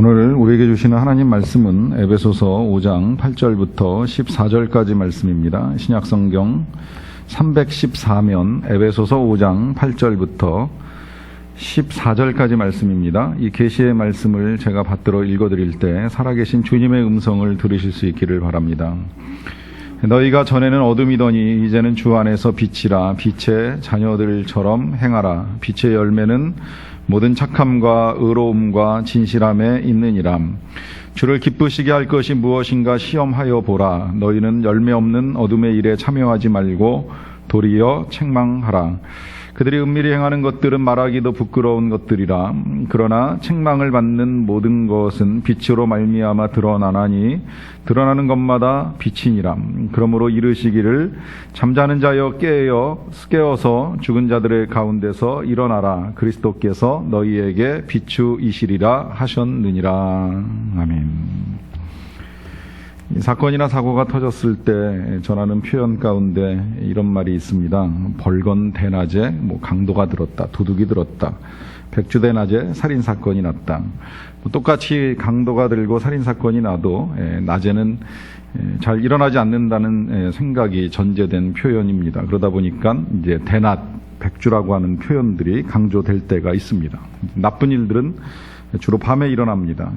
오늘 우리에게 주시는 하나님 말씀은 에베소서 5장 8절부터 14절까지 말씀입니다. 신약성경 314면 에베소서 5장 8절부터 14절까지 말씀입니다. 이 계시의 말씀을 제가 받들어 읽어드릴 때 살아계신 주님의 음성을 들으실 수 있기를 바랍니다. 너희가 전에는 어둠이더니 이제는 주 안에서 빛이라. 빛의 자녀들처럼 행하라. 빛의 열매는 모든 착함과 의로움과 진실함에 있느니라. 주를 기쁘시게 할 것이 무엇인가 시험하여 보라. 너희는 열매 없는 어둠의 일에 참여하지 말고 도리어 책망하라. 그들이 은밀히 행하는 것들은 말하기도 부끄러운 것들이라. 그러나 책망을 받는 모든 것은 빛으로 말미암아 드러나나니 드러나는 것마다 빛이니라. 그러므로 이르시기를 잠자는 자여 깨어서 죽은 자들의 가운데서 일어나라. 그리스도께서 너희에게 비추이시리라 하셨느니라. 아멘. 사건이나 사고가 터졌을 때 전하는 표현 가운데 이런 말이 있습니다. 벌건 대낮에 강도가 들었다, 도둑이 들었다, 백주대낮에 살인사건이 났다. 똑같이 강도가 들고 살인사건이 나도 낮에는 잘 일어나지 않는다는 생각이 전제된 표현입니다. 그러다 보니까 이제 대낮, 백주라고 하는 표현들이 강조될 때가 있습니다. 나쁜 일들은 주로 밤에 일어납니다.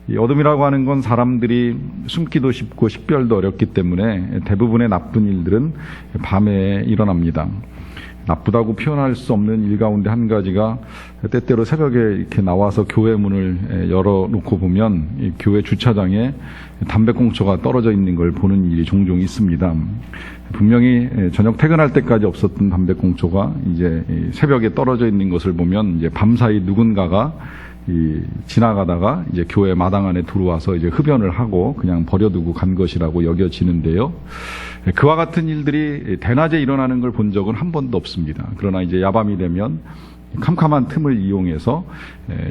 이 어둠이라고 하는 건 사람들이 숨기도 쉽고 식별도 어렵기 때문에 대부분의 나쁜 일들은 밤에 일어납니다. 나쁘다고 표현할 수 없는 일 가운데 한 가지가 때때로 새벽에 이렇게 나와서 교회 문을 열어놓고 보면 이 교회 주차장에 담배꽁초가 떨어져 있는 걸 보는 일이 종종 있습니다. 분명히 저녁 퇴근할 때까지 없었던 담배꽁초가 이제 새벽에 떨어져 있는 것을 보면 이제 밤사이 누군가가 지나가다가 이제 교회 마당 안에 들어와서 이제 흡연을 하고 그냥 버려두고 간 것이라고 여겨지는데요. 그와 같은 일들이 대낮에 일어나는 걸 본 적은 한 번도 없습니다. 그러나 이제 야밤이 되면 캄캄한 틈을 이용해서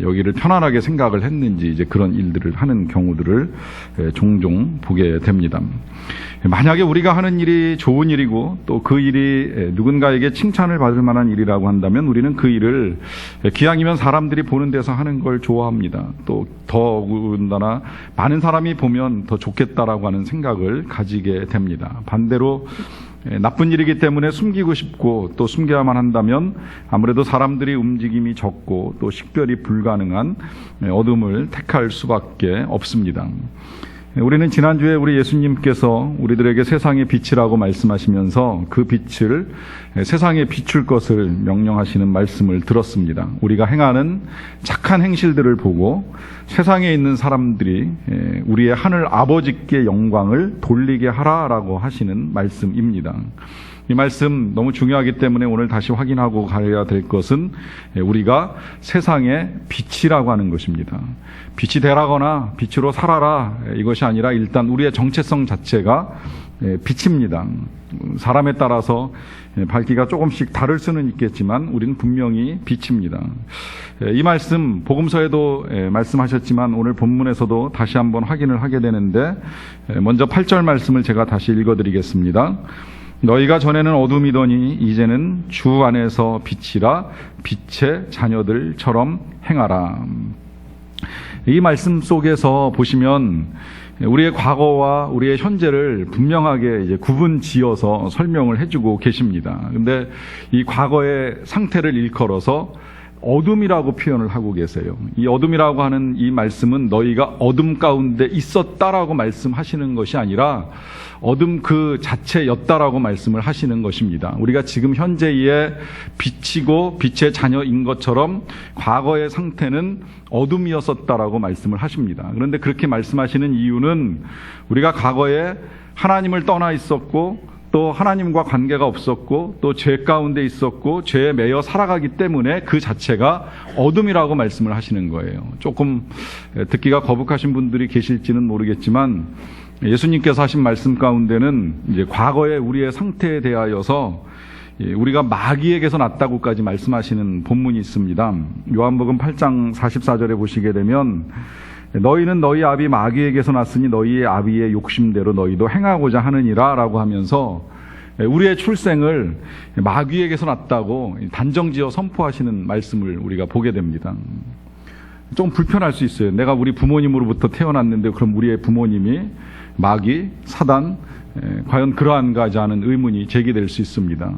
여기를 편안하게 생각을 했는지 이제 그런 일들을 하는 경우들을 종종 보게 됩니다. 만약에 우리가 하는 일이 좋은 일이고 또 그 일이 누군가에게 칭찬을 받을 만한 일이라고 한다면 우리는 그 일을 기왕이면 사람들이 보는 데서 하는 걸 좋아합니다. 또 더군다나 많은 사람이 보면 더 좋겠다라고 하는 생각을 가지게 됩니다. 반대로 나쁜 일이기 때문에 숨기고 싶고 또 숨겨야만 한다면 아무래도 사람들이 움직임이 적고 또 식별이 불가능한 어둠을 택할 수밖에 없습니다. 우리는 지난주에 우리 예수님께서 우리들에게 세상의 빛이라고 말씀하시면서 그 빛을 세상에 비출 것을 명령하시는 말씀을 들었습니다. 우리가 행하는 착한 행실들을 보고 세상에 있는 사람들이 우리의 하늘 아버지께 영광을 돌리게 하라라고 하시는 말씀입니다. 이 말씀 너무 중요하기 때문에 오늘 다시 확인하고 가야 될 것은 우리가 세상의 빛이라고 하는 것입니다. 빛이 되라거나 빛으로 살아라 이것이 아니라 일단 우리의 정체성 자체가 빛입니다. 사람에 따라서 밝기가 조금씩 다를 수는 있겠지만 우리는 분명히 빛입니다. 이 말씀 복음서에도 말씀하셨지만 오늘 본문에서도 다시 한번 확인을 하게 되는데 먼저 8절 말씀을 제가 다시 읽어드리겠습니다. 너희가 전에는 어둠이더니 이제는 주 안에서 빛이라. 빛의 자녀들처럼 행하라. 이 말씀 속에서 보시면 우리의 과거와 우리의 현재를 분명하게 이제 구분 지어서 설명을 해주고 계십니다. 근데 이 과거의 상태를 일컬어서 어둠이라고 표현을 하고 계세요. 이 어둠이라고 하는 이 말씀은 너희가 어둠 가운데 있었다라고 말씀하시는 것이 아니라 어둠 그 자체였다라고 말씀을 하시는 것입니다. 우리가 지금 현재의 빛이고 빛의 자녀인 것처럼 과거의 상태는 어둠이었었다라고 말씀을 하십니다. 그런데 그렇게 말씀하시는 이유는 우리가 과거에 하나님을 떠나 있었고 또 하나님과 관계가 없었고 또 죄 가운데 있었고 죄에 매여 살아가기 때문에 그 자체가 어둠이라고 말씀을 하시는 거예요. 조금 듣기가 거북하신 분들이 계실지는 모르겠지만 예수님께서 하신 말씀 가운데는 이제 과거의 우리의 상태에 대하여서 우리가 마귀에게서 났다고까지 말씀하시는 본문이 있습니다. 요한복음 8장 44절에 보시게 되면 너희는 너희 아비 마귀에게서 났으니 너희의 아비의 욕심대로 너희도 행하고자 하느니라 라고 하면서 우리의 출생을 마귀에게서 났다고 단정지어 선포하시는 말씀을 우리가 보게 됩니다. 좀 불편할 수 있어요. 내가 우리 부모님으로부터 태어났는데 그럼 우리의 부모님이 마귀, 사단, 과연 그러한가 하는 의문이 제기될 수 있습니다.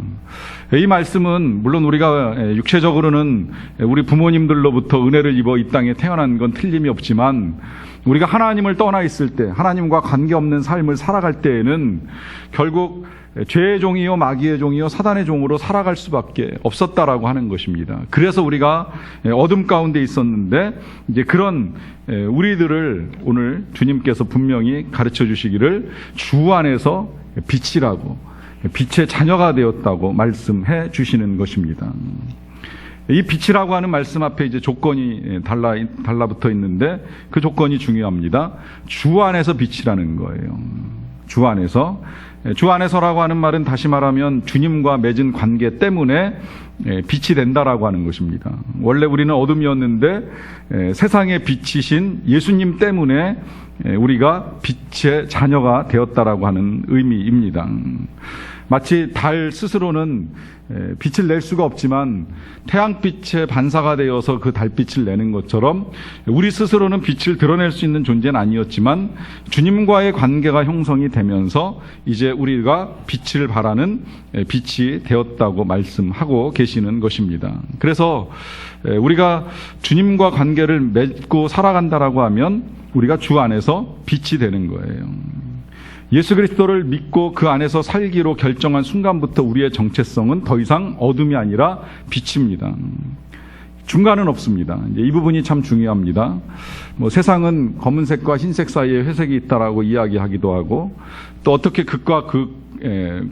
이 말씀은 물론 우리가 육체적으로는 우리 부모님들로부터 은혜를 입어 이 땅에 태어난 건 틀림이 없지만 우리가 하나님을 떠나 있을 때, 하나님과 관계없는 삶을 살아갈 때에는 결국 죄의 종이요, 마귀의 종이요, 사단의 종으로 살아갈 수밖에 없었다라고 하는 것입니다. 그래서 우리가 어둠 가운데 있었는데 이제 그런 우리들을 오늘 주님께서 분명히 가르쳐 주시기를 주 안에서 빛이라고, 빛의 자녀가 되었다고 말씀해 주시는 것입니다. 이 빛이라고 하는 말씀 앞에 이제 조건이 달라붙어 있는데 그 조건이 중요합니다. 주 안에서 빛이라는 거예요. 주 안에서. 주 안에서라고 하는 말은 다시 말하면 주님과 맺은 관계 때문에 빛이 된다라고 하는 것입니다. 원래 우리는 어둠이었는데 세상의 빛이신 예수님 때문에 우리가 빛의 자녀가 되었다라고 하는 의미입니다. 마치 달 스스로는 빛을 낼 수가 없지만 태양빛의 반사가 되어서 그 달빛을 내는 것처럼 우리 스스로는 빛을 드러낼 수 있는 존재는 아니었지만 주님과의 관계가 형성이 되면서 이제 우리가 빛을 발하는 빛이 되었다고 말씀하고 계시는 것입니다. 그래서 우리가 주님과 관계를 맺고 살아간다라고 하면 우리가 주 안에서 빛이 되는 거예요. 예수 그리스도를 믿고 그 안에서 살기로 결정한 순간부터 우리의 정체성은 더 이상 어둠이 아니라 빛입니다. 중간은 없습니다. 이 부분이 참 중요합니다. 세상은 검은색과 흰색 사이에 회색이 있다라고 이야기하기도 하고 또 어떻게 극과 극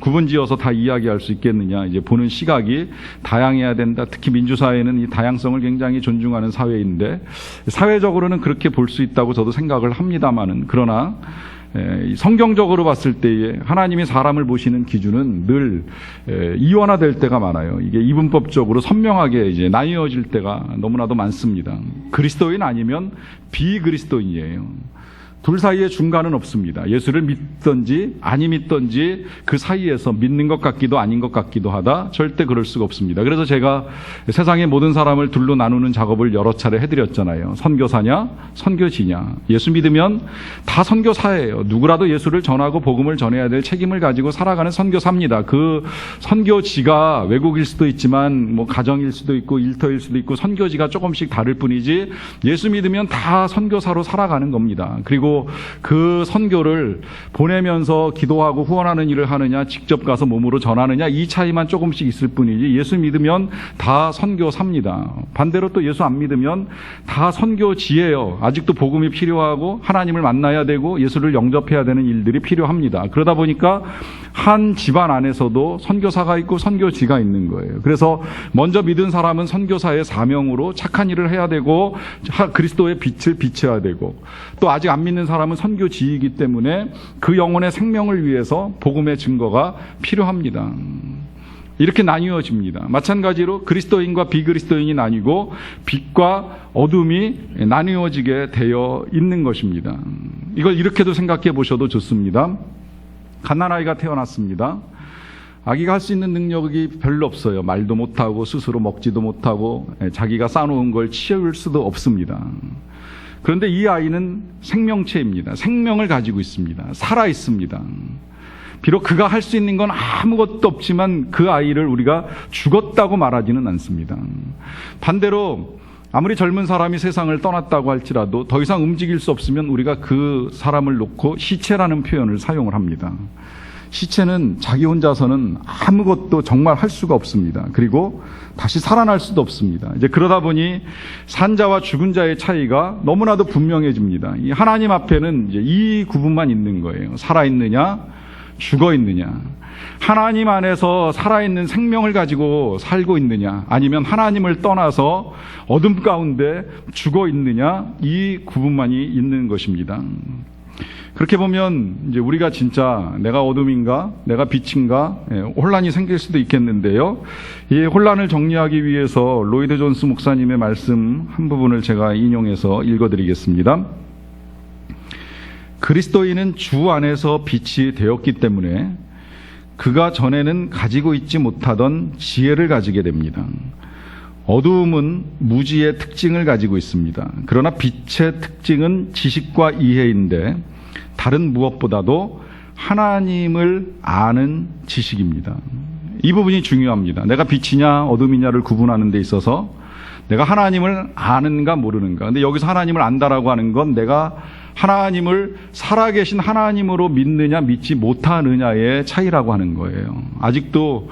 구분지어서 다 이야기할 수 있겠느냐. 이제 보는 시각이 다양해야 된다. 특히 민주사회는 이 다양성을 굉장히 존중하는 사회인데 사회적으로는 그렇게 볼 수 있다고 저도 생각을 합니다만은 그러나 성경적으로 봤을 때에 하나님이 사람을 보시는 기준은 늘 이원화될 때가 많아요. 이게 이분법적으로 선명하게 이제 나뉘어질 때가 너무나도 많습니다. 그리스도인 아니면 비그리스도인이에요. 둘 사이에 중간은 없습니다. 예수를 믿든지 아니 믿든지 그 사이에서 믿는 것 같기도 아닌 것 같기도 하다. 절대 그럴 수가 없습니다. 그래서 제가 세상의 모든 사람을 둘로 나누는 작업을 여러 차례 해드렸잖아요. 선교사냐 선교지냐. 예수 믿으면 다 선교사예요. 누구라도 예수를 전하고 복음을 전해야 될 책임을 가지고 살아가는 선교사입니다. 그 선교지가 외국일 수도 있지만 가정일 수도 있고 일터일 수도 있고 선교지가 조금씩 다를 뿐이지 예수 믿으면 다 선교사로 살아가는 겁니다. 그리고 그 선교를 보내면서 기도하고 후원하는 일을 하느냐 직접 가서 몸으로 전하느냐 이 차이만 조금씩 있을 뿐이지 예수 믿으면 다 선교사입니다. 반대로 또 예수 안 믿으면 다 선교지예요. 아직도 복음이 필요하고 하나님을 만나야 되고 예수를 영접해야 되는 일들이 필요합니다. 그러다 보니까 한 집안 안에서도 선교사가 있고 선교지가 있는 거예요. 그래서 먼저 믿은 사람은 선교사의 사명으로 착한 일을 해야 되고 그리스도의 빛을 비춰야 되고 또 아직 안 믿는 사람은 선교지이기 때문에 그 영혼의 생명을 위해서 복음의 증거가 필요합니다. 이렇게 나뉘어집니다. 마찬가지로 그리스도인과 비그리스도인이 나뉘고 빛과 어둠이 나뉘어지게 되어 있는 것입니다. 이걸 이렇게도 생각해 보셔도 좋습니다. 갓난아이가 태어났습니다. 아기가 할 수 있는 능력이 별로 없어요. 말도 못하고 스스로 먹지도 못하고 자기가 쌓아놓은 걸 치울 수도 없습니다. 그런데 이 아이는 생명체입니다. 생명을 가지고 있습니다. 살아 있습니다. 비록 그가 할 수 있는 건 아무것도 없지만 그 아이를 우리가 죽었다고 말하지는 않습니다. 반대로 아무리 젊은 사람이 세상을 떠났다고 할지라도 더 이상 움직일 수 없으면 우리가 그 사람을 놓고 시체라는 표현을 사용을 합니다. 시체는 자기 혼자서는 아무것도 정말 할 수가 없습니다. 그리고 다시 살아날 수도 없습니다. 이제 그러다 보니 산 자와 죽은 자의 차이가 너무나도 분명해집니다. 이 하나님 앞에는 이제 이 구분만 있는 거예요. 살아있느냐, 죽어있느냐. 하나님 안에서 살아있는 생명을 가지고 살고 있느냐, 아니면 하나님을 떠나서 어둠 가운데 죽어있느냐, 이 구분만이 있는 것입니다. 그렇게 보면 이제 우리가 진짜 내가 어둠인가 내가 빛인가 혼란이 생길 수도 있겠는데요. 이 혼란을 정리하기 위해서 로이드 존스 목사님의 말씀 한 부분을 제가 인용해서 읽어드리겠습니다. 그리스도인은 주 안에서 빛이 되었기 때문에 그가 전에는 가지고 있지 못하던 지혜를 가지게 됩니다. 어두움은 무지의 특징을 가지고 있습니다. 그러나 빛의 특징은 지식과 이해인데 다른 무엇보다도 하나님을 아는 지식입니다. 이 부분이 중요합니다. 내가 빛이냐 어둠이냐를 구분하는 데 있어서 내가 하나님을 아는가 모르는가. 근데 여기서 하나님을 안다라고 하는 건 내가 하나님을 살아계신 하나님으로 믿느냐 믿지 못하느냐의 차이라고 하는 거예요. 아직도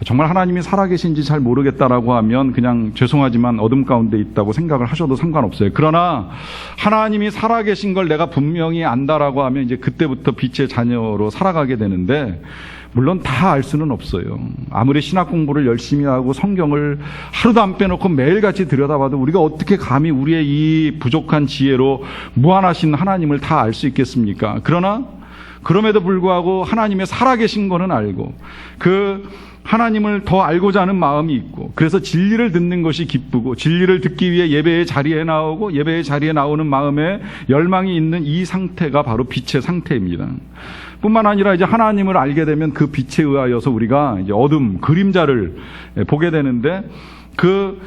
정말 하나님이 살아계신지 잘 모르겠다라고 하면 그냥 죄송하지만 어둠 가운데 있다고 생각을 하셔도 상관없어요. 그러나 하나님이 살아계신 걸 내가 분명히 안다라고 하면 이제 그때부터 빛의 자녀로 살아가게 되는데, 물론 다 알 수는 없어요. 아무리 신학 공부를 열심히 하고 성경을 하루도 안 빼놓고 매일같이 들여다봐도 우리가 어떻게 감히 우리의 이 부족한 지혜로 무한하신 하나님을 다 알 수 있겠습니까? 그러나 그럼에도 불구하고 하나님의 살아계신 거는 알고 그 하나님을 더 알고자 하는 마음이 있고, 그래서 진리를 듣는 것이 기쁘고 진리를 듣기 위해 예배의 자리에 나오고 예배의 자리에 나오는 마음에 열망이 있는 이 상태가 바로 빛의 상태입니다. 뿐만 아니라 이제 하나님을 알게 되면 그 빛에 의하여서 우리가 이제 어둠, 그림자를 보게 되는데, 그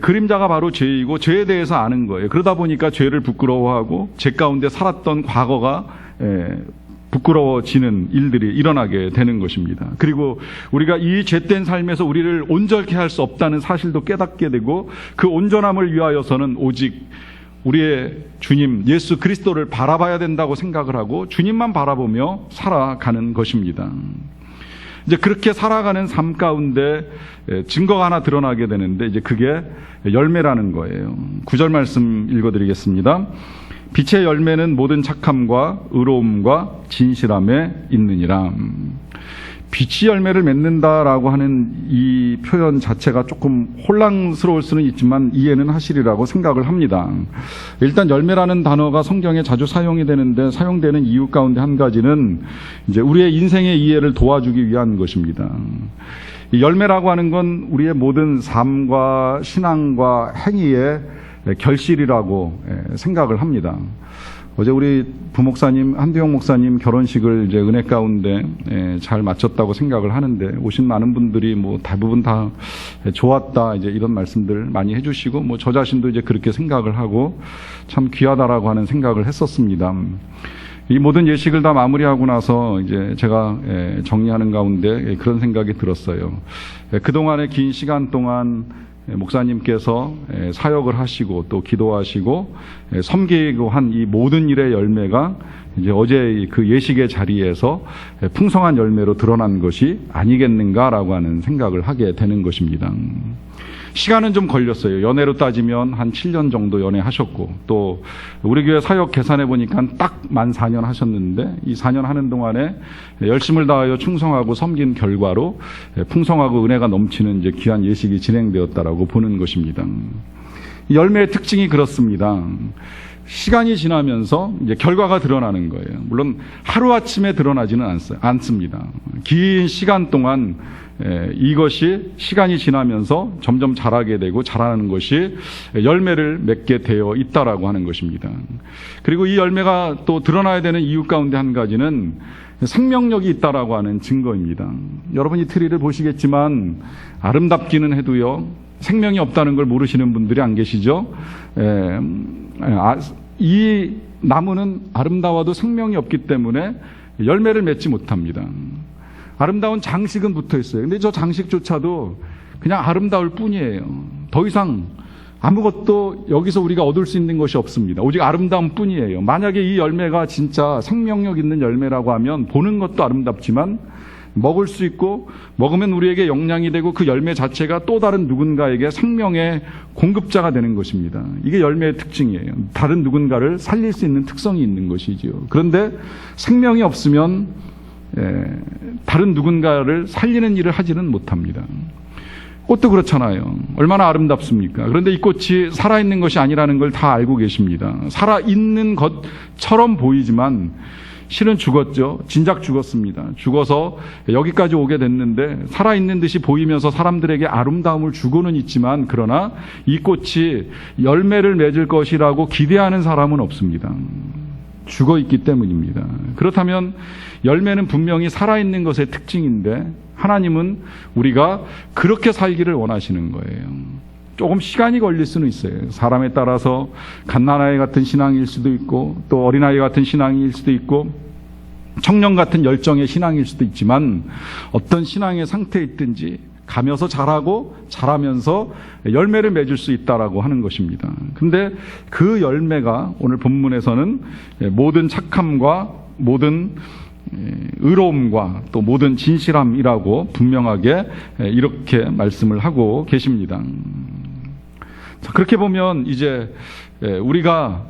그림자가 바로 죄이고 죄에 대해서 아는 거예요. 그러다 보니까 죄를 부끄러워하고 죄 가운데 살았던 과거가 부끄러워지는 일들이 일어나게 되는 것입니다. 그리고 우리가 이 죄된 삶에서 우리를 온전케 할 수 없다는 사실도 깨닫게 되고, 그 온전함을 위하여서는 오직 우리의 주님 예수 그리스도를 바라봐야 된다고 생각을 하고 주님만 바라보며 살아가는 것입니다. 이제 그렇게 살아가는 삶 가운데 증거가 하나 드러나게 되는데, 이제 그게 열매라는 거예요. 9절 말씀 읽어드리겠습니다. 빛의 열매는 모든 착함과 의로움과 진실함에 있느니라. 빛이 열매를 맺는다라고 하는 이 표현 자체가 조금 혼란스러울 수는 있지만 이해는 하시리라고 생각을 합니다. 일단 열매라는 단어가 성경에 자주 사용이 되는데, 사용되는 이유 가운데 한 가지는 이제 우리의 인생의 이해를 도와주기 위한 것입니다. 이 열매라고 하는 건 우리의 모든 삶과 신앙과 행위의 결실이라고 생각을 합니다. 어제 우리 부목사님 한두영 목사님 결혼식을 이제 은혜 가운데 잘 마쳤다고 생각을 하는데, 오신 많은 분들이 뭐 대부분 다 좋았다 이제 이런 말씀들 많이 해주시고, 뭐 저 자신도 이제 그렇게 생각을 하고 참 귀하다라고 하는 생각을 했었습니다. 이 모든 예식을 다 마무리하고 나서 이제 제가 정리하는 가운데 그런 생각이 들었어요. 그동안의 긴 시간 동안 목사님께서 사역을 하시고 또 기도하시고 섬기고 한 이 모든 일의 열매가 이제 어제 그 예식의 자리에서 풍성한 열매로 드러난 것이 아니겠는가라고 하는 생각을 하게 되는 것입니다. 시간은 좀 걸렸어요. 연애로 따지면 한 7년 정도 연애하셨고, 또 우리 교회 사역 계산해 보니까 딱 만 4년 하셨는데, 이 4년 하는 동안에 열심을 다하여 충성하고 섬긴 결과로 풍성하고 은혜가 넘치는 이제 귀한 예식이 진행되었다라고 보는 것입니다. 열매의 특징이 그렇습니다. 시간이 지나면서 이제 결과가 드러나는 거예요. 물론 하루아침에 드러나지는 않습니다. 긴 시간 동안 이것이 시간이 지나면서 점점 자라게 되고 자라는 것이 열매를 맺게 되어 있다라고 하는 것입니다. 그리고 이 열매가 또 드러나야 되는 이유 가운데 한 가지는 생명력이 있다라고 하는 증거입니다. 여러분이 트리를 보시겠지만 아름답기는 해도요, 생명이 없다는 걸 모르시는 분들이 안 계시죠? 이 나무는 아름다워도 생명이 없기 때문에 열매를 맺지 못합니다. 아름다운 장식은 붙어 있어요. 근데 저 장식조차도 그냥 아름다울 뿐이에요. 더 이상 아무것도 여기서 우리가 얻을 수 있는 것이 없습니다. 오직 아름다움 뿐이에요. 만약에 이 열매가 진짜 생명력 있는 열매라고 하면 보는 것도 아름답지만 먹을 수 있고, 먹으면 우리에게 영양이 되고 그 열매 자체가 또 다른 누군가에게 생명의 공급자가 되는 것입니다. 이게 열매의 특징이에요. 다른 누군가를 살릴 수 있는 특성이 있는 것이지요. 그런데 생명이 없으면 다른 누군가를 살리는 일을 하지는 못합니다. 꽃도 그렇잖아요. 얼마나 아름답습니까? 그런데 이 꽃이 살아있는 것이 아니라는 걸 다 알고 계십니다. 살아있는 것처럼 보이지만 실은 죽었죠. 진작 죽었습니다. 죽어서 여기까지 오게 됐는데 살아있는 듯이 보이면서 사람들에게 아름다움을 주고는 있지만, 그러나 이 꽃이 열매를 맺을 것이라고 기대하는 사람은 없습니다. 죽어 있기 때문입니다. 그렇다면 열매는 분명히 살아있는 것의 특징인데, 하나님은 우리가 그렇게 살기를 원하시는 거예요. 조금 시간이 걸릴 수는 있어요. 사람에 따라서 갓난아이 같은 신앙일 수도 있고 또 어린아이 같은 신앙일 수도 있고 청년 같은 열정의 신앙일 수도 있지만 어떤 신앙의 상태에 있든지 가면서 자라고 자라면서 열매를 맺을 수 있다라고 하는 것입니다. 근데 그 열매가 오늘 본문에서는 모든 착함과 모든 의로움과 또 모든 진실함이라고 분명하게 이렇게 말씀을 하고 계십니다. 자, 그렇게 보면 이제 우리가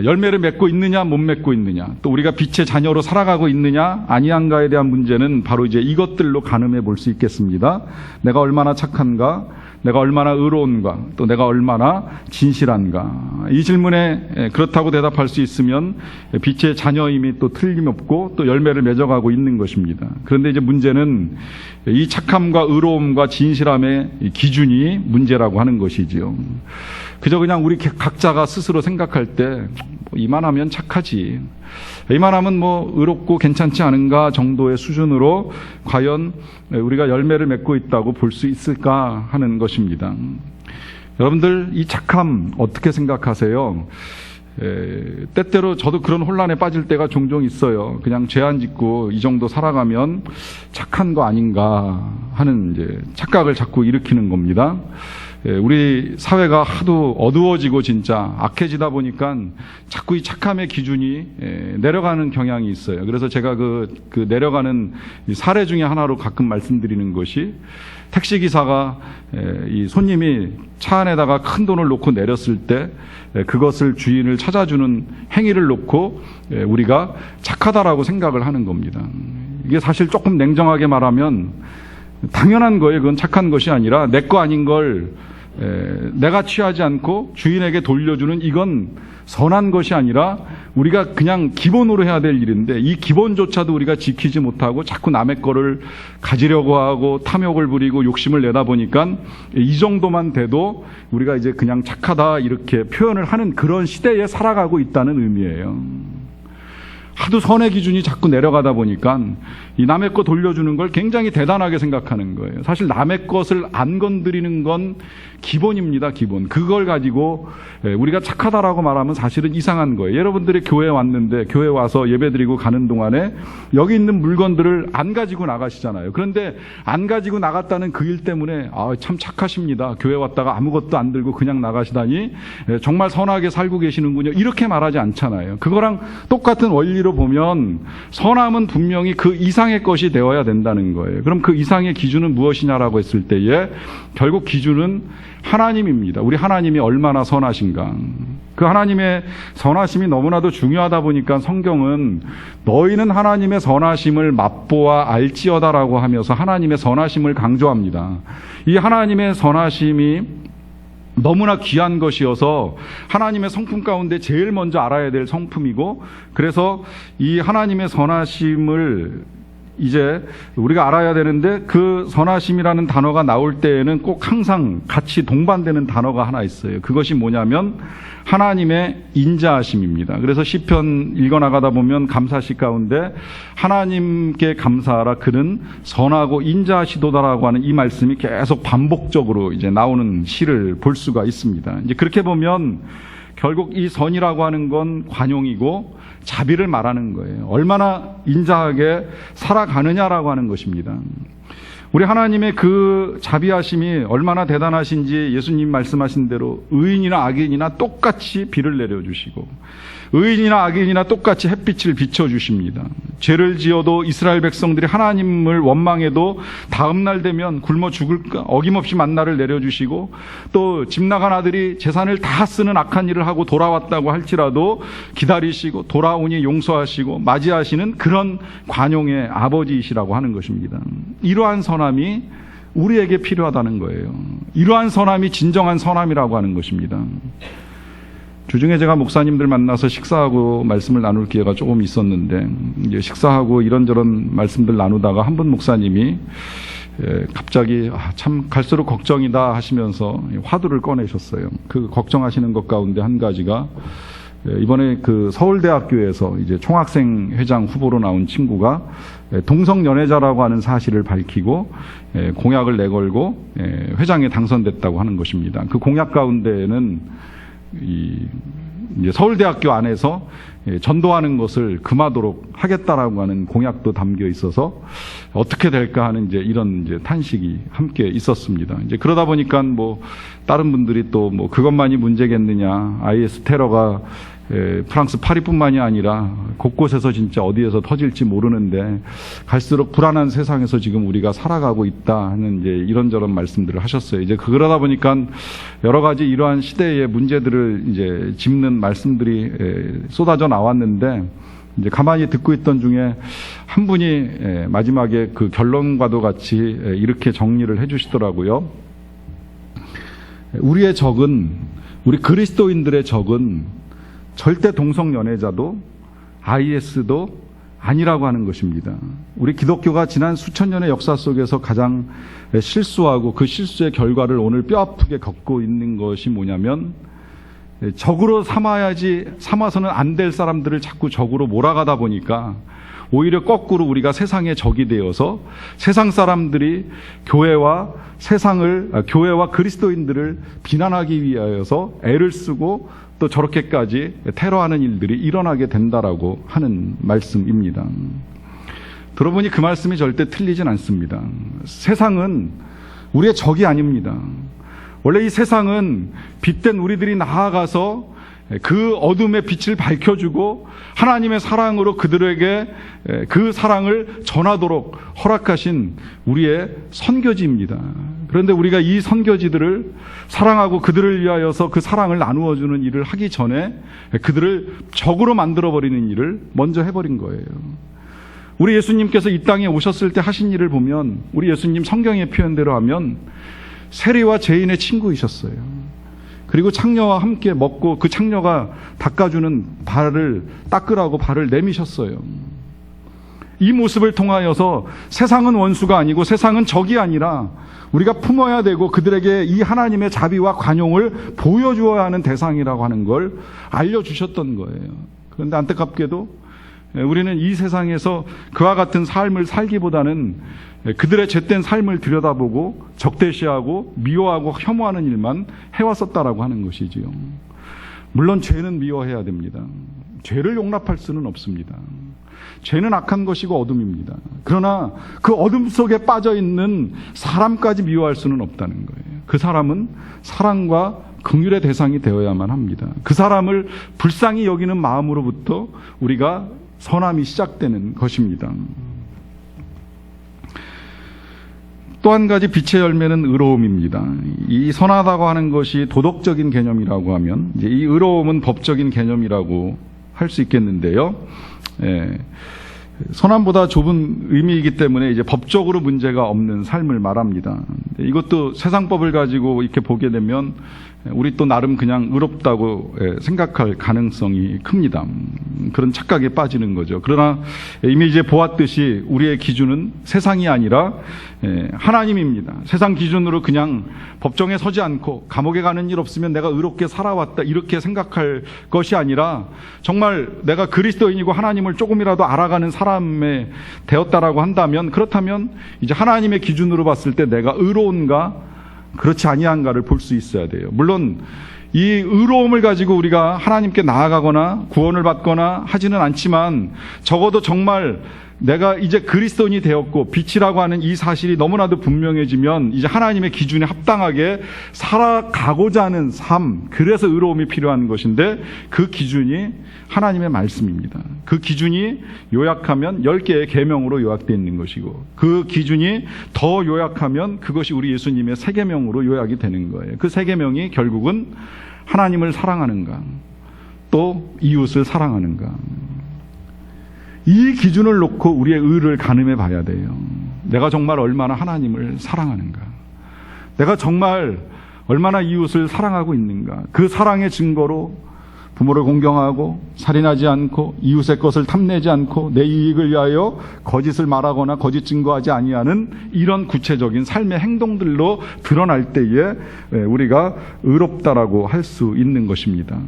열매를 맺고 있느냐 못 맺고 있느냐 또 우리가 빛의 자녀로 살아가고 있느냐 아니한가에 대한 문제는 바로 이제 이것들로 가늠해 볼 수 있겠습니다. 내가 얼마나 착한가, 내가 얼마나 의로운가, 또 내가 얼마나 진실한가. 이 질문에 그렇다고 대답할 수 있으면 빛의 자녀임이 또 틀림없고 또 열매를 맺어가고 있는 것입니다. 그런데 이제 문제는 이 착함과 의로움과 진실함의 기준이 문제라고 하는 것이지요. 그저 그냥 우리 각자가 스스로 생각할 때 이만하면 착하지, 이만하면 뭐 의롭고 괜찮지 않은가 정도의 수준으로 과연 우리가 열매를 맺고 있다고 볼 수 있을까 하는 것입니다. 여러분들 이 착함 어떻게 생각하세요? 때때로 저도 그런 혼란에 빠질 때가 종종 있어요. 그냥 죄 안 짓고 이 정도 살아가면 착한 거 아닌가 하는 이제 착각을 자꾸 일으키는 겁니다. 우리 사회가 하도 어두워지고 진짜 악해지다 보니까 자꾸 이 착함의 기준이 내려가는 경향이 있어요. 그래서 제가 그 내려가는 사례 중에 하나로 가끔 말씀드리는 것이 택시기사가 이 손님이 차 안에다가 큰 돈을 놓고 내렸을 때 그것을 주인을 찾아주는 행위를 놓고 우리가 착하다라고 생각을 하는 겁니다. 이게 사실 조금 냉정하게 말하면 당연한 거예요. 그건 착한 것이 아니라 내 거 아닌 걸 내가 취하지 않고 주인에게 돌려주는 이건 선한 것이 아니라 우리가 그냥 기본으로 해야 될 일인데 이 기본조차도 우리가 지키지 못하고 자꾸 남의 거를 가지려고 하고 탐욕을 부리고 욕심을 내다 보니까 이 정도만 돼도 우리가 이제 그냥 착하다 이렇게 표현을 하는 그런 시대에 살아가고 있다는 의미예요. 하도 선의 기준이 자꾸 내려가다 보니까 이 남의 거 돌려주는 걸 굉장히 대단하게 생각하는 거예요. 사실 남의 것을 안 건드리는 건 기본입니다, 기본. 그걸 가지고 우리가 착하다라고 말하면 사실은 이상한 거예요. 여러분들이 교회에 왔는데 교회 와서 예배드리고 가는 동안에 여기 있는 물건들을 안 가지고 나가시잖아요. 그런데 안 가지고 나갔다는 그 일 때문에 참 착하십니다. 교회 왔다가 아무것도 안 들고 그냥 나가시다니 정말 선하게 살고 계시는군요. 이렇게 말하지 않잖아요. 그거랑 똑같은 원리로 보면 선함은 분명히 그 이상의 것이 되어야 된다는 거예요. 그럼 그 이상의 기준은 무엇이냐라고 했을 때에 결국 기준은 하나님입니다. 우리 하나님이 얼마나 선하신가. 그 하나님의 선하심이 너무나도 중요하다 보니까 성경은 너희는 하나님의 선하심을 맛보아 알지어다라고 하면서 하나님의 선하심을 강조합니다. 이 하나님의 선하심이 너무나 귀한 것이어서 하나님의 성품 가운데 제일 먼저 알아야 될 성품이고, 그래서 이 하나님의 선하심을 이제 우리가 알아야 되는데 그 선하심이라는 단어가 나올 때에는 꼭 항상 같이 동반되는 단어가 하나 있어요. 그것이 뭐냐면 하나님의 인자하심입니다. 그래서 시편 읽어나가다 보면 감사시 가운데 하나님께 감사하라 그는 선하고 인자하시도다라고 하는 이 말씀이 계속 반복적으로 이제 나오는 시를 볼 수가 있습니다. 이제 그렇게 보면 결국 이 선이라고 하는 건 관용이고 자비를 말하는 거예요. 얼마나 인자하게 살아가느냐라고 하는 것입니다. 우리 하나님의 그 자비하심이 얼마나 대단하신지 예수님 말씀하신 대로 의인이나 악인이나 똑같이 비를 내려주시고 의인이나 악인이나 똑같이 햇빛을 비춰주십니다. 죄를 지어도 이스라엘 백성들이 하나님을 원망해도 다음날 되면 굶어 죽을까 어김없이 만나를 내려주시고 또 집 나간 아들이 재산을 다 쓰는 악한 일을 하고 돌아왔다고 할지라도 기다리시고 돌아오니 용서하시고 맞이하시는 그런 관용의 아버지이시라고 하는 것입니다. 이러한 선함이 우리에게 필요하다는 거예요. 이러한 선함이 진정한 선함이라고 하는 것입니다. 주중에 제가 목사님들 만나서 식사하고 말씀을 나눌 기회가 조금 있었는데 이제 식사하고 이런저런 말씀들 나누다가 한 분 목사님이 갑자기 참 갈수록 걱정이다 하시면서 화두를 꺼내셨어요. 그 걱정하시는 것 가운데 한 가지가 이번에 그 서울대학교에서 이제 총학생 회장 후보로 나온 친구가 동성 연애자라고 하는 사실을 밝히고 공약을 내걸고 회장에 당선됐다고 하는 것입니다. 그 공약 가운데에는 이제 서울대학교 안에서 전도하는 것을 금하도록 하겠다라고 하는 공약도 담겨 있어서 어떻게 될까 하는 이제 이런 이제 탄식이 함께 있었습니다. 이제 그러다 보니까 뭐 다른 분들이 또 뭐 그것만이 문제겠느냐, IS 테러가 프랑스 파리뿐만이 아니라 곳곳에서 진짜 어디에서 터질지 모르는데 갈수록 불안한 세상에서 지금 우리가 살아가고 있다 하는 이제 이런저런 말씀들을 하셨어요. 이제 그러다 보니까 여러 가지 이러한 시대의 문제들을 이제 짚는 말씀들이 쏟아져 나왔는데 이제 가만히 듣고 있던 중에 한 분이 마지막에 그 결론과도 같이 이렇게 정리를 해주시더라고요. 우리의 적은, 우리 그리스도인들의 적은 절대 동성연애자도 IS도 아니라고 하는 것입니다. 우리 기독교가 지난 수천 년의 역사 속에서 가장 실수하고 그 실수의 결과를 오늘 뼈아프게 겪고 있는 것이 뭐냐면 적으로 삼아서는 안 될 사람들을 자꾸 적으로 몰아가다 보니까 오히려 거꾸로 우리가 세상의 적이 되어서 세상 사람들이 교회와 그리스도인들을 비난하기 위하여서 애를 쓰고 또 저렇게까지 테러하는 일들이 일어나게 된다라고 하는 말씀입니다. 들어보니 그 말씀이 절대 틀리진 않습니다. 세상은 우리의 적이 아닙니다. 원래 이 세상은 빛된 우리들이 나아가서 그 어둠의 빛을 밝혀주고 하나님의 사랑으로 그들에게 그 사랑을 전하도록 허락하신 우리의 선교지입니다. 그런데 우리가 이 선교지들을 사랑하고 그들을 위하여서 그 사랑을 나누어주는 일을 하기 전에 그들을 적으로 만들어버리는 일을 먼저 해버린 거예요. 우리 예수님께서 이 땅에 오셨을 때 하신 일을 보면 우리 예수님 성경의 표현대로 하면 세리와 죄인의 친구이셨어요. 그리고 창녀와 함께 먹고 그 창녀가 닦아주는 발을 닦으라고 발을 내미셨어요. 이 모습을 통하여서 세상은 원수가 아니고 세상은 적이 아니라 우리가 품어야 되고 그들에게 이 하나님의 자비와 관용을 보여주어야 하는 대상이라고 하는 걸 알려주셨던 거예요. 그런데 안타깝게도 우리는 이 세상에서 그와 같은 삶을 살기보다는 그들의 죄된 삶을 들여다보고 적대시하고 미워하고 혐오하는 일만 해왔었다라고 하는 것이지요. 물론 죄는 미워해야 됩니다. 죄를 용납할 수는 없습니다. 죄는 악한 것이고 어둠입니다. 그러나 그 어둠 속에 빠져있는 사람까지 미워할 수는 없다는 거예요. 그 사람은 사랑과 긍휼의 대상이 되어야만 합니다. 그 사람을 불쌍히 여기는 마음으로부터 우리가 선함이 시작되는 것입니다. 또 한 가지 빛의 열매는 의로움입니다. 이 선하다고 하는 것이 도덕적인 개념이라고 하면 이제 이 의로움은 법적인 개념이라고 할 수 있겠는데요. 선함보다 좁은 의미이기 때문에 이제 법적으로 문제가 없는 삶을 말합니다. 이것도 세상법을 가지고 이렇게 보게 되면 우리 또 나름 그냥 의롭다고 생각할 가능성이 큽니다. 그런 착각에 빠지는 거죠. 그러나 이미 이제 보았듯이 우리의 기준은 세상이 아니라 하나님입니다. 세상 기준으로 그냥 법정에 서지 않고 감옥에 가는 일 없으면 내가 의롭게 살아왔다 이렇게 생각할 것이 아니라 정말 내가 그리스도인이고 하나님을 조금이라도 알아가는 사람이 되었다라고 한다면 그렇다면 이제 하나님의 기준으로 봤을 때 내가 의로운가 그렇지 아니한가를 볼 수 있어야 돼요. 물론 이 의로움을 가지고 우리가 하나님께 나아가거나 구원을 받거나 하지는 않지만 적어도 정말 내가 이제 그리스도인이 되었고 빛이라고 하는 이 사실이 너무나도 분명해지면 이제 하나님의 기준에 합당하게 살아가고자 하는 삶, 그래서 의로움이 필요한 것인데 그 기준이 하나님의 말씀입니다. 그 기준이 요약하면 10개의 계명으로 요약되어 있는 것이고 그 기준이 더 요약하면 그것이 우리 예수님의 세 계명으로 요약이 되는 거예요. 그 세 계명이 결국은 하나님을 사랑하는가 또 이웃을 사랑하는가 이 기준을 놓고 우리의 의를 가늠해 봐야 돼요. 내가 정말 얼마나 하나님을 사랑하는가 내가 정말 얼마나 이웃을 사랑하고 있는가 그 사랑의 증거로 부모를 공경하고 살인하지 않고 이웃의 것을 탐내지 않고 내 이익을 위하여 거짓을 말하거나 거짓 증거하지 아니하는 이런 구체적인 삶의 행동들로 드러날 때에 우리가 의롭다라고 할 수 있는 것입니다.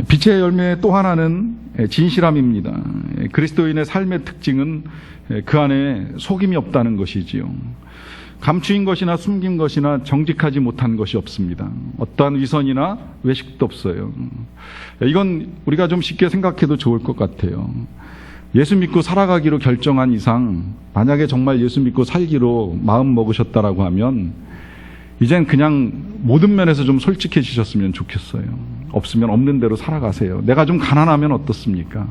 빛의 열매 또 하나는 진실함입니다. 그리스도인의 삶의 특징은 그 안에 속임이 없다는 것이지요. 감추인 것이나 숨긴 것이나 정직하지 못한 것이 없습니다. 어떠한 위선이나 외식도 없어요. 이건 우리가 좀 쉽게 생각해도 좋을 것 같아요. 예수 믿고 살아가기로 결정한 이상, 만약에 정말 예수 믿고 살기로 마음 먹으셨다라고 하면 이젠 그냥 모든 면에서 좀 솔직해지셨으면 좋겠어요. 없으면 없는 대로 살아가세요. 내가 좀 가난하면 어떻습니까?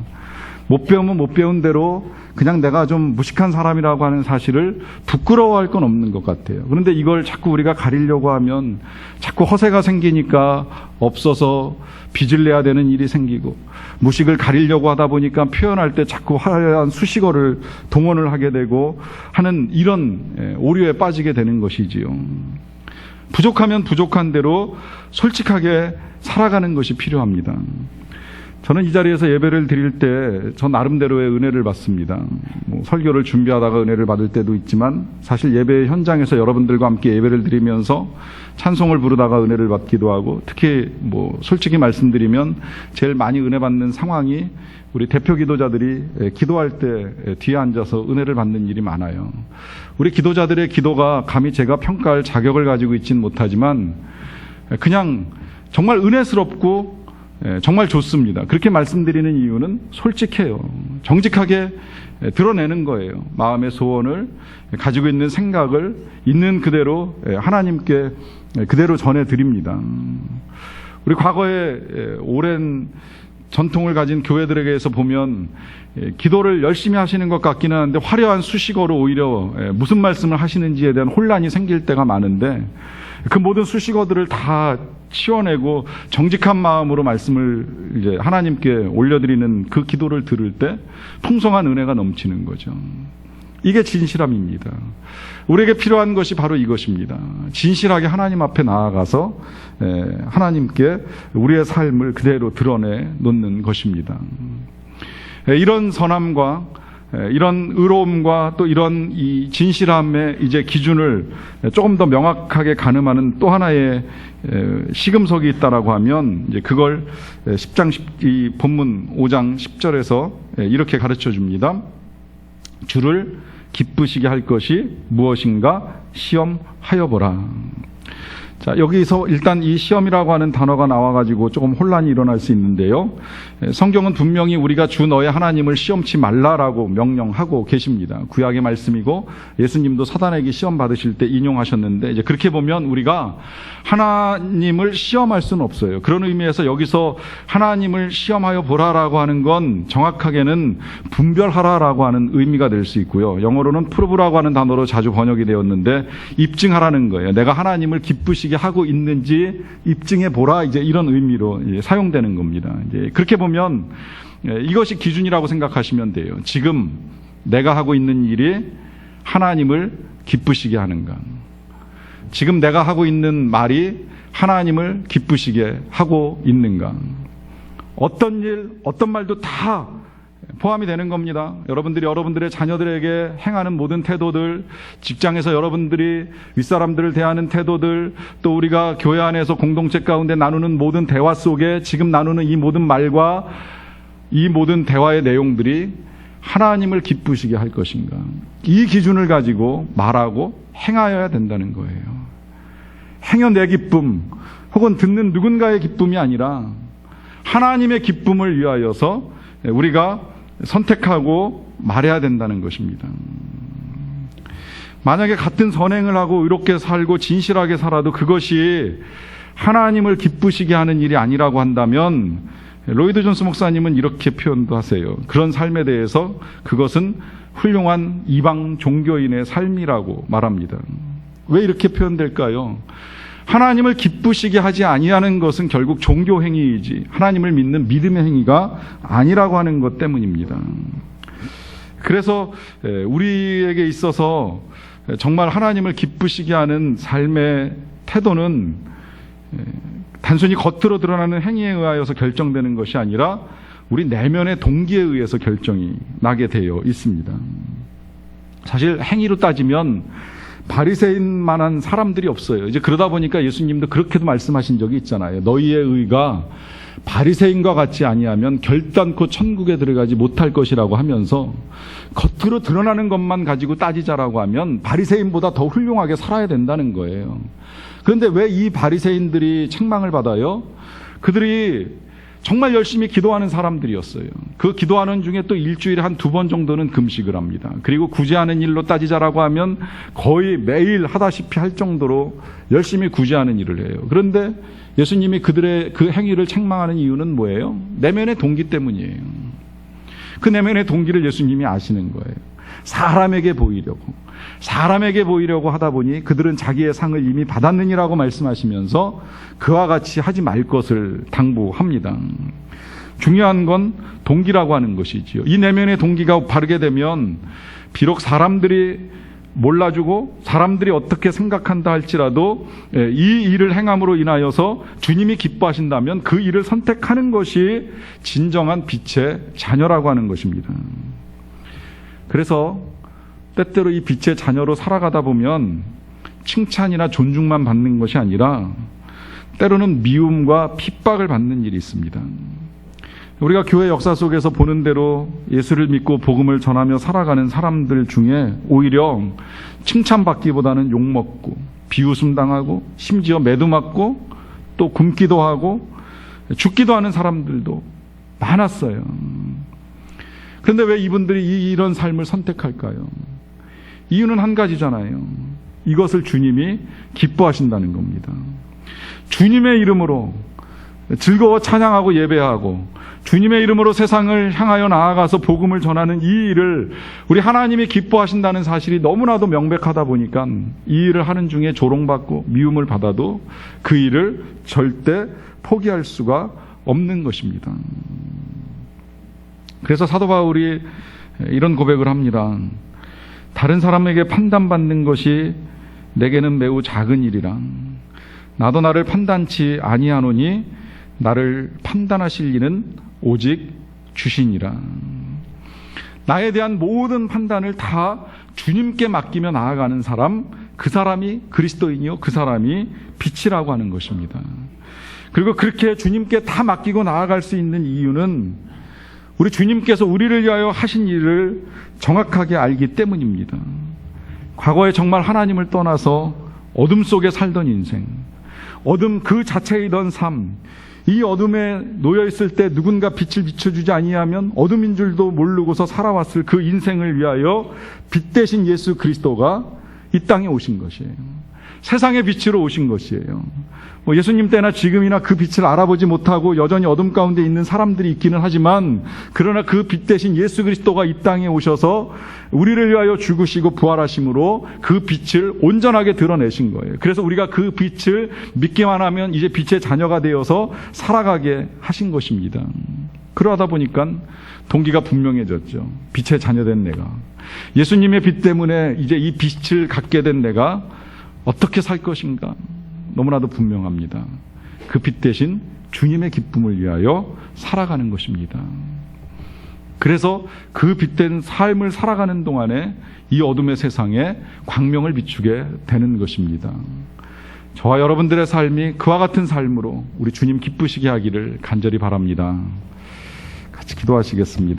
못 배우면 못 배운 대로 그냥 내가 좀 무식한 사람이라고 하는 사실을 부끄러워할 건 없는 것 같아요. 그런데 이걸 자꾸 우리가 가리려고 하면 자꾸 허세가 생기니까 없어서 빚을 내야 되는 일이 생기고, 무식을 가리려고 하다 보니까 표현할 때 자꾸 화려한 수식어를 동원을 하게 되고 하는 이런 오류에 빠지게 되는 것이지요. 부족하면 부족한 대로 솔직하게 살아가는 것이 필요합니다. 저는 이 자리에서 예배를 드릴 때 저 나름대로의 은혜를 받습니다. 설교를 준비하다가 은혜를 받을 때도 있지만, 사실 예배 현장에서 여러분들과 함께 예배를 드리면서 찬송을 부르다가 은혜를 받기도 하고, 특히 솔직히 말씀드리면 제일 많이 은혜 받는 상황이 우리 대표 기도자들이 기도할 때 뒤에 앉아서 은혜를 받는 일이 많아요. 우리 기도자들의 기도가 감히 제가 평가할 자격을 가지고 있지는 못하지만 그냥 정말 은혜스럽고 정말 좋습니다. 그렇게 말씀드리는 이유는 솔직해요. 정직하게 드러내는 거예요. 마음의 소원을, 가지고 있는 생각을 있는 그대로 하나님께 그대로 전해드립니다. 우리 과거에 오랜 전통을 가진 교회들에게서 보면 기도를 열심히 하시는 것 같기는 한데 화려한 수식어로 오히려 무슨 말씀을 하시는지에 대한 혼란이 생길 때가 많은데, 그 모든 수식어들을 다 치워내고 정직한 마음으로 말씀을 이제 하나님께 올려드리는 그 기도를 들을 때 풍성한 은혜가 넘치는 거죠. 이게 진실함입니다. 우리에게 필요한 것이 바로 이것입니다. 진실하게 하나님 앞에 나아가서 하나님께 우리의 삶을 그대로 드러내 놓는 것입니다. 이런 선함과 이런 의로움과 또 이런 이 진실함의 이제 기준을 조금 더 명확하게 가늠하는 또 하나의 시금석이 있다라고 하면, 이제 그걸 10장 이 본문 5장 10절에서 이렇게 가르쳐 줍니다. 주를 기쁘시게 할 것이 무엇인가 시험하여 보라. 자, 여기서 일단 이 시험이라고 하는 단어가 나와가지고 조금 혼란이 일어날 수 있는데요. 성경은 분명히 우리가 주 너의 하나님을 시험치 말라라고 명령하고 계십니다. 구약의 말씀이고 예수님도 사단에게 시험 받으실 때 인용하셨는데, 이제 그렇게 보면 우리가 하나님을 시험할 수는 없어요. 그런 의미에서 여기서 하나님을 시험하여 보라라고 하는 건 정확하게는 분별하라라고 하는 의미가 될 수 있고요. 영어로는 프로브라고 하는 단어로 자주 번역이 되었는데 입증하라는 거예요. 내가 하나님을 기쁘시게 하고 있는지 입증해 보라, 이제 이런 의미로 사용되는 겁니다. 이제 그렇게 보면 이것이 기준이라고 생각하시면 돼요. 지금 내가 하고 있는 일이 하나님을 기쁘시게 하는가? 지금 내가 하고 있는 말이 하나님을 기쁘시게 하고 있는가? 어떤 일, 어떤 말도 다 포함이 되는 겁니다. 여러분들이 여러분들의 자녀들에게 행하는 모든 태도들, 직장에서 여러분들이 윗사람들을 대하는 태도들, 또 우리가 교회 안에서 공동체 가운데 나누는 모든 대화 속에 지금 나누는 이 모든 말과 이 모든 대화의 내용들이 하나님을 기쁘시게 할 것인가? 이 기준을 가지고 말하고 행하여야 된다는 거예요. 행여 내 기쁨 혹은 듣는 누군가의 기쁨이 아니라 하나님의 기쁨을 위하여서 우리가 선택하고 말해야 된다는 것입니다. 만약에 같은 선행을 하고 의롭게 살고 진실하게 살아도 그것이 하나님을 기쁘시게 하는 일이 아니라고 한다면, 로이드 존스 목사님은 이렇게 표현도 하세요. 그런 삶에 대해서 그것은 훌륭한 이방 종교인의 삶이라고 말합니다. 왜 이렇게 표현될까요? 하나님을 기쁘시게 하지 아니하는 것은 결국 종교 행위이지 하나님을 믿는 믿음의 행위가 아니라고 하는 것 때문입니다. 그래서 우리에게 있어서 정말 하나님을 기쁘시게 하는 삶의 태도는 단순히 겉으로 드러나는 행위에 의하여서 결정되는 것이 아니라 우리 내면의 동기에 의해서 결정이 나게 되어 있습니다. 사실 행위로 따지면 바리새인만한 사람들이 없어요. 이제 그러다 보니까 예수님도 그렇게도 말씀하신 적이 있잖아요. 너희의 의가 바리새인과 같지 아니하면 결단코 천국에 들어가지 못할 것이라고 하면서 겉으로 드러나는 것만 가지고 따지자라고 하면 바리새인보다 더 훌륭하게 살아야 된다는 거예요. 그런데 왜 이 바리새인들이 책망을 받아요? 그들이 정말 열심히 기도하는 사람들이었어요. 그 기도하는 중에 또 일주일에 한 2번 정도는 금식을 합니다. 그리고 구제하는 일로 따지자라고 하면 거의 매일 하다시피 할 정도로 열심히 구제하는 일을 해요. 그런데 예수님이 그들의 그 행위를 책망하는 이유는 뭐예요? 내면의 동기 때문이에요. 그 내면의 동기를 예수님이 아시는 거예요. 사람에게 보이려고 하다 보니 그들은 자기의 상을 이미 받았느니라고 말씀하시면서 그와 같이 하지 말 것을 당부합니다. 중요한 건 동기라고 하는 것이지요. 이 내면의 동기가 바르게 되면 비록 사람들이 몰라주고 사람들이 어떻게 생각한다 할지라도 이 일을 행함으로 인하여서 주님이 기뻐하신다면 그 일을 선택하는 것이 진정한 빛의 자녀라고 하는 것입니다. 그래서 때때로 이 빛의 자녀로 살아가다 보면 칭찬이나 존중만 받는 것이 아니라 때로는 미움과 핍박을 받는 일이 있습니다. 우리가 교회 역사 속에서 보는 대로 예수를 믿고 복음을 전하며 살아가는 사람들 중에 오히려 칭찬받기보다는 욕먹고 비웃음 당하고 심지어 매도 맞고 또 굶기도 하고 죽기도 하는 사람들도 많았어요. 그런데 왜 이분들이 이런 삶을 선택할까요? 이유는 한 가지잖아요. 이것을 주님이 기뻐하신다는 겁니다. 주님의 이름으로 즐거워 찬양하고 예배하고 주님의 이름으로 세상을 향하여 나아가서 복음을 전하는 이 일을 우리 하나님이 기뻐하신다는 사실이 너무나도 명백하다 보니까 이 일을 하는 중에 조롱받고 미움을 받아도 그 일을 절대 포기할 수가 없는 것입니다. 그래서 사도 바울이 이런 고백을 합니다. 다른 사람에게 판단받는 것이 내게는 매우 작은 일이라. 나도 나를 판단치 아니하노니 나를 판단하실 이는 오직 주시니라. 나에 대한 모든 판단을 다 주님께 맡기며 나아가는 사람, 그 사람이 그리스도인이요, 그 사람이 빛이라고 하는 것입니다. 그리고 그렇게 주님께 다 맡기고 나아갈 수 있는 이유는 우리 주님께서 우리를 위하여 하신 일을 정확하게 알기 때문입니다. 과거에 정말 하나님을 떠나서 어둠 속에 살던 인생, 어둠 그 자체이던 삶, 이 어둠에 놓여있을 때 누군가 빛을 비춰주지 아니하면 어둠인 줄도 모르고서 살아왔을 그 인생을 위하여 빛 대신 예수 그리스도가 이 땅에 오신 것이에요. 세상의 빛으로 오신 것이에요. 예수님 때나 지금이나 그 빛을 알아보지 못하고 여전히 어둠 가운데 있는 사람들이 있기는 하지만 그러나 그 빛 대신 예수 그리스도가 이 땅에 오셔서 우리를 위하여 죽으시고 부활하심으로 그 빛을 온전하게 드러내신 거예요. 그래서 우리가 그 빛을 믿기만 하면 이제 빛의 자녀가 되어서 살아가게 하신 것입니다. 그러다 보니까 동기가 분명해졌죠. 빛의 자녀된 내가, 예수님의 빛 때문에 이제 이 빛을 갖게 된 내가 어떻게 살 것인가 너무나도 분명합니다. 그 빛 대신 주님의 기쁨을 위하여 살아가는 것입니다. 그래서 그 빛된 삶을 살아가는 동안에 이 어둠의 세상에 광명을 비추게 되는 것입니다. 저와 여러분들의 삶이 그와 같은 삶으로 우리 주님 기쁘시게 하기를 간절히 바랍니다. 같이 기도하시겠습니다.